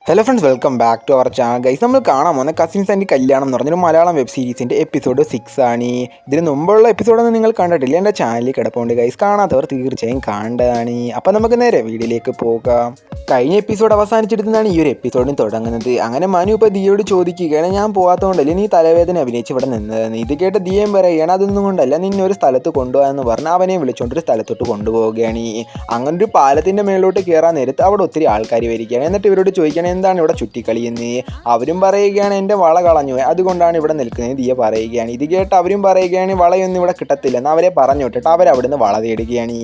Hello friends, welcome back to our channel. Guys, നമ്മൾ കാണാൻ പോകുന്ന കസിൻസ് ആൻഡ് കല്യാണം എന്ന് പറഞ്ഞൊരു മലയാളം വെബ് സീരീസിൻ്റെ എപ്പിസോഡ് 6 ആണ്. ഇതിന് മുമ്പുള്ള എപ്പിസോഡൊന്നും നിങ്ങൾ കണ്ടിട്ടില്ല, എൻ്റെ ചാനലിൽ കിടപ്പുണ്ട് ഗൈസ്. കാണാത്തവർ തീർച്ചയായും കാണേണ്ടതാണ്. അപ്പോൾ നമുക്ക് നേരെ വീഡിയോയിലേക്ക് പോകാം. കഴിഞ്ഞ എപ്പിസോഡ് അവസാനിച്ചെടുത്താണ് ഈ ഒരു എപ്പിസോഡിന് തുടങ്ങുന്നത്. അങ്ങനെ മനു ഇപ്പോൾ ദിയോട് ചോദിക്കുകയാണ്, ഞാൻ പോകാത്തതുകൊണ്ടല്ലേ നീ തലവേദന അഭിനയിച്ച് ഇവിടെ നിന്നതെന്ന്. ഇത് കേട്ട് ദിയം പറയുകയാണ്, അതൊന്നും കൊണ്ടല്ല, നിന്നെ ഒരു സ്ഥലത്ത് കൊണ്ടുപോകാമെന്ന് പറഞ്ഞ് അവനെ വിളിച്ചുകൊണ്ടൊരു സ്ഥലത്തോട്ട് കൊണ്ടുപോവുകയാണ്. അങ്ങനെ ഒരു പാലത്തിൻ്റെ മേളിലോട്ട് കയറാൻ നേരത്ത് അവിടെ ഒത്തിരി ആൾക്കാർ വരികയാണ്. എന്നിട്ട് ഇവരോട് ചോദിക്കുകയാണ്, എന്താണ് ഇവിടെ ചുറ്റിക്കളിയെന്ന്. അവരും പറയുകയാണ്, എൻ്റെ വള കളഞ്ഞു, അതുകൊണ്ടാണ് ഇവിടെ നിൽക്കുന്നത് ദിയ പറയുകയാണ്. ഇത് കേട്ട് അവരും പറയുകയാണ്, വളയൊന്നും ഇവിടെ കിട്ടത്തില്ലെന്ന് അവരെ പറഞ്ഞു വിട്ടിട്ട് അവരവിടുന്ന് വള തേടുകയാണ്.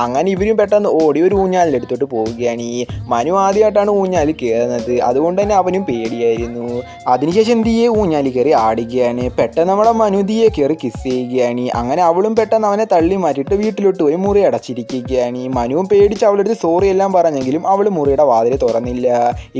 അങ്ങനെ ഇവരും പെട്ടെന്ന് ഓടി ഒരു ഊഞ്ഞാലിൻ്റെ അടുത്തോട്ട് പോവുകയാണ്. മനു ആദ്യമായിട്ടാണ് ഊഞ്ഞാലിൽ കയറുന്നത്, അതുകൊണ്ട് തന്നെ അവനും പേടിയായിരുന്നു. അതിനുശേഷം ദിയെ ഊഞ്ഞാലിൽ കയറി ആടുകയാണ്. പെട്ടെന്ന് നമ്മുടെ മനു ദിയെ കയറി കിസ് ചെയ്യുകയാണ്. അങ്ങനെ അവളും പെട്ടെന്ന് അവനെ തള്ളി മാറ്റിയിട്ട് വീട്ടിലോട്ട് പോയി മുറി അടച്ചിരിക്കുകയാണ്. മനുവും പേടിച്ച് അവളുടെ അടുത്ത് സോറി എല്ലാം പറഞ്ഞെങ്കിലും അവൾ മുറിയുടെ വാതിൽ തുറന്നില്ല.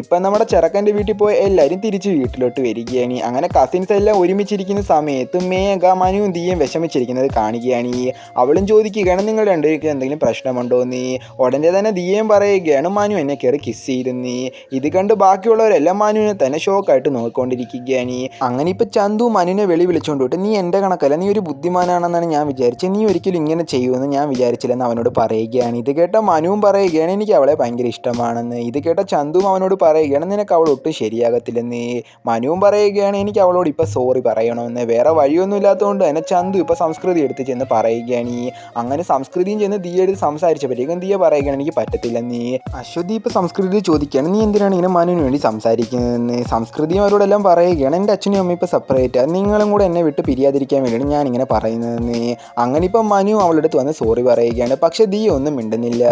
ഇപ്പം നമ്മുടെ ചെറുക്കൻ്റെ വീട്ടിൽ പോയി എല്ലാവരും തിരിച്ച് വീട്ടിലോട്ട് വരികയാണ്. അങ്ങനെ കസിൻസ് എല്ലാം ഒരുമിച്ചിരിക്കുന്ന സമയത്ത് മേഘ മനുവും ദിയും വിഷമിച്ചിരിക്കുന്നത് കാണുകയാണ്. അവളും ചോദിക്കുകയാണ്, നിങ്ങൾ രണ്ടുപേർക്ക് എന്തെങ്കിലും പ്രശ്നമുണ്ടോ എന്ന്. ഉടനെ തന്നെ ദിയേം പറയുകയാണ്, മനു എന്നെ കയറി കിസ് ചെയ്തെന്ന്. ഇത് കണ്ട് ബാക്കിയുള്ളവരെല്ലാം മനുവിനെ തന്നെ ഷോക്കായിട്ട് നോക്കിക്കൊണ്ടിരിക്കുകയാണ്. അങ്ങനെ ഇപ്പം ചന്തു മനുവിനെ വിളിച്ചുകൊണ്ട് വിട്ട്, നീ എൻ്റെ കണക്കല്ല, നീ ഒരു ബുദ്ധിമാനാണെന്നാണ് ഞാൻ വിചാരിച്ചത്, നീ ഒരിക്കലും ഇങ്ങനെ ചെയ്യുമെന്ന് ഞാൻ വിചാരിച്ചില്ലെന്ന് അവനോട് പറയുകയാണ്. ഇത് കേട്ട മനുവും പറയുകയാണ്, എനിക്ക് അവളെ ഭയങ്കര ഇഷ്ടമാണെന്ന്. ഇത് കേട്ട ചന്തുവും അവനോട് പറയുകയാണ്, നിനക്ക് അവൾ ഒട്ടും ശരിയാകത്തില്ലെന്ന്. മനുവും പറയുകയാണ്, എനിക്ക് അവളോട് ഇപ്പം സോറി പറയണമെന്ന്. വേറെ വഴിയൊന്നും ഇല്ലാത്തതുകൊണ്ട് തന്നെ ചന്തു ഇപ്പം സംസ്കൃതി എടുത്ത് ചെന്ന് പറയുകയാണ്. അങ്ങനെ സംസ്കൃതിയും ചെന്ന് ദിയ എടുത്ത് സംസാരിച്ചപ്പോഴേക്കും ദിയ പറയുകയാണ്, എനിക്ക് പറ്റത്തില്ലെന്ന്. അശ്വതി ഇപ്പം സംസ്കൃതി ചോദിക്കുകയാണ്, നീ എന്തിനാണ് ഇങ്ങനെ മനുവിന് വേണ്ടി സംസാരിക്കുന്നതെന്ന്. സംസ്കൃതിയും അവരോടെല്ലാം പറയുകയാണ്, എൻ്റെ അച്ഛനും അമ്മയും ഇപ്പം സെപ്പറേറ്റ്, നിങ്ങളും കൂടെ എന്നെ വിട്ട് പിരിയാതിരിക്കാൻ വേണ്ടിയാണ് ഞാനിങ്ങനെ പറയുന്നതെന്ന്. അങ്ങനെ ഇപ്പം മനു അവളുടെ അടുത്ത് വന്ന് സോറി പറയുകയാണ്. പക്ഷേ ദിയ ഒന്നും മിണ്ടുന്നില്ല.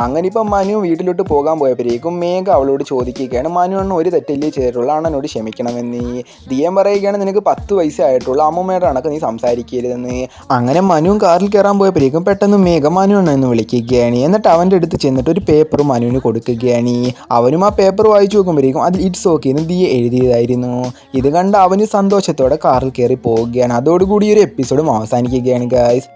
അങ്ങനെ ഇപ്പം മനു വീട്ടിലോട്ട് പോകാൻ പോയപ്പോഴേക്കും മേഘ അവളോട് ചോദിക്കുകയാണ്, മനു അണ്ണൻ ഒരു തെറ്റല്ലേ ചെയ്തിട്ടുള്ള, അണ്ണനോട് ക്ഷമിക്കണമെന്ന്. ദിയം പറയുകയാണ്, നിനക്ക് 10 വയസ്സായിട്ടുള്ള അമ്മൂമ്മയുടെ കണക്ക് നീ സംസാരിക്കരുതെന്ന്. അങ്ങനെ മനുവും കാറിൽ കയറാൻ പോയപ്പോഴേക്കും പെട്ടെന്ന് മേഘ മനു അണ്ണൻ എന്ന് വിളിക്കുകയാണ്. എന്നിട്ട് അവൻ്റെ അടുത്ത് ചെന്നിട്ട് ഒരു പേപ്പർ മനുവിന് കൊടുക്കുകയാണ്. അവനും ആ പേപ്പർ വായിച്ചു നോക്കുമ്പോഴേക്കും അതിൽ ഇറ്റ്സ് ഓക്കെ എന്ന് ദിയ എഴുതിയതായിരുന്നു. ഇത് കണ്ട് അവന് സന്തോഷത്തോടെ കാറിൽ കയറി പോവുകയാണ്. അതോടുകൂടി ഒരു എപ്പിസോഡും അവസാനിക്കുകയാണ് ഗായ്സ്.